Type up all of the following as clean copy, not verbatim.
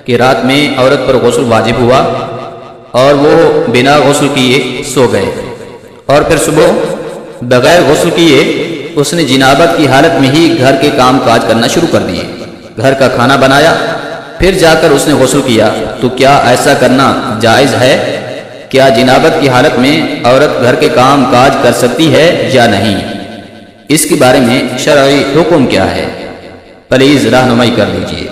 کہ رات میں عورت پر غسل واجب ہوا اور وہ بنا غسل کیے سو گئے، اور پھر صبح بغیر غسل کیے اس نے جنابت کی حالت میں ہی گھر کے کام کاج کرنا شروع کر دیے، گھر کا کھانا بنایا، پھر جا کر اس نے غسل کیا، تو کیا ایسا کرنا جائز ہے؟ کیا جنابت کی حالت میں عورت گھر کے کام کاج کر سکتی ہے یا نہیں؟ اس کے بارے میں شرعی حکم کیا ہے؟ پلیز رہنمائی کر دیجیے۔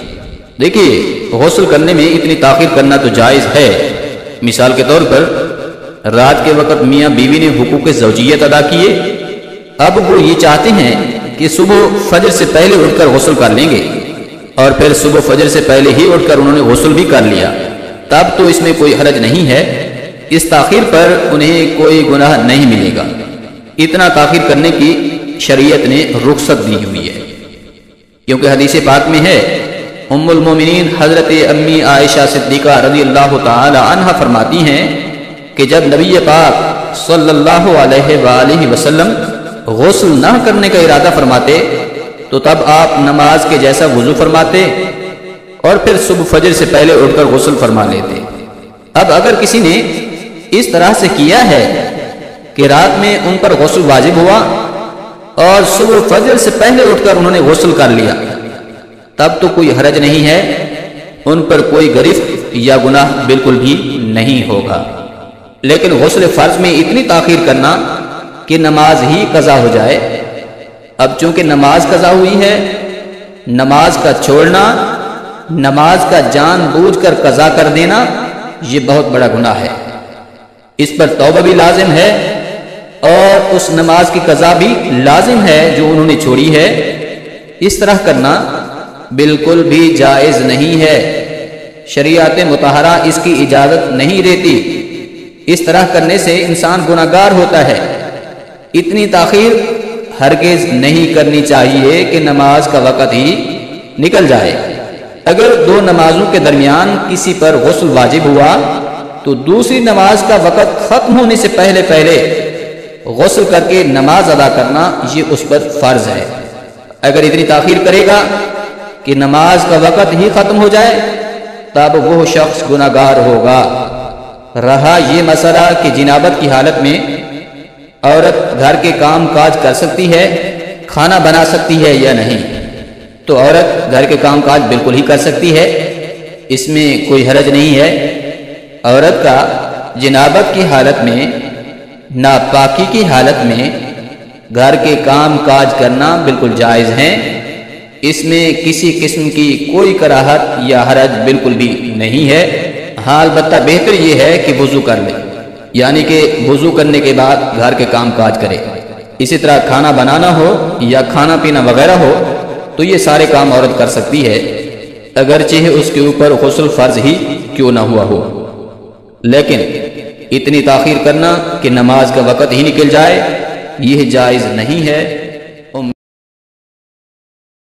دیکھیے، غسل کرنے میں اتنی تاخیر کرنا تو جائز ہے۔ مثال کے طور پر رات کے وقت میاں بیوی نے حقوق زوجیت ادا کیے، اب وہ یہ چاہتے ہیں کہ صبح فجر سے پہلے اٹھ کر غسل کر لیں گے، اور پھر صبح فجر سے پہلے ہی اٹھ کر انہوں نے غسل بھی کر لیا، تب تو اس میں کوئی حرج نہیں ہے، اس تاخیر پر انہیں کوئی گناہ نہیں ملے گا۔ اتنا تاخیر کرنے کی شریعت نے رخصت دی ہوئی ہے، کیونکہ حدیث پاک میں ہے، ام المومنین حضرت امی عائشہ صدیقہ رضی اللہ تعالی عنہ فرماتی ہیں کہ جب نبی پاک صلی اللہ علیہ وآلہ وسلم غسل نہ کرنے کا ارادہ فرماتے تو تب آپ نماز کے جیسا وضو فرماتے اور پھر صبح فجر سے پہلے اٹھ کر غسل فرما لیتے۔ اب اگر کسی نے اس طرح سے کیا ہے کہ رات میں ان پر غسل واجب ہوا اور صبح فجر سے پہلے اٹھ کر انہوں نے غسل کر لیا، تب تو کوئی حرج نہیں ہے، ان پر کوئی گرفت یا گناہ بالکل بھی نہیں ہوگا۔ لیکن غسل فرض میں اتنی تاخیر کرنا کہ نماز ہی قضا ہو جائے، اب چونکہ نماز قضا ہوئی ہے، نماز کا چھوڑنا، نماز کا جان بوجھ کر قضا کر دینا، یہ بہت بڑا گناہ ہے، اس پر توبہ بھی لازم ہے اور اس نماز کی قضا بھی لازم ہے جو انہوں نے چھوڑی ہے۔ اس طرح کرنا بالکل بھی جائز نہیں ہے، شریعت مطہرہ اس کی اجازت نہیں دیتی، اس طرح کرنے سے انسان گناہگار ہوتا ہے۔ اتنی تاخیر ہرگز نہیں کرنی چاہیے کہ نماز کا وقت ہی نکل جائے۔ اگر دو نمازوں کے درمیان کسی پر غسل واجب ہوا تو دوسری نماز کا وقت ختم ہونے سے پہلے غسل کر کے نماز ادا کرنا یہ اس پر فرض ہے۔ اگر اتنی تاخیر کرے گا کہ نماز کا وقت ہی ختم ہو جائے تب وہ شخص گناہگار ہوگا۔ رہا یہ مسئلہ کہ جنابت کی حالت میں عورت گھر کے کام کاج کر سکتی ہے، کھانا بنا سکتی ہے یا نہیں، تو عورت گھر کے کام کاج بالکل ہی کر سکتی ہے، اس میں کوئی حرج نہیں ہے۔ عورت کا جنابت کی حالت میں، ناپاکی کی حالت میں گھر کے کام کاج کرنا بالکل جائز ہے، اس میں کسی قسم کی کوئی کراہت یا حرج بالکل بھی نہیں ہے۔ ہاں البتہ بہتر یہ ہے کہ وضو کر لے، یعنی کہ وضو کرنے کے بعد گھر کے کام کاج کرے۔ اسی طرح کھانا بنانا ہو یا کھانا پینا وغیرہ ہو تو یہ سارے کام عورت کر سکتی ہے، اگرچہ اس کے اوپر غسل فرض ہی کیوں نہ ہوا ہو۔ لیکن اتنی تاخیر کرنا کہ نماز کا وقت ہی نکل جائے یہ جائز نہیں ہے۔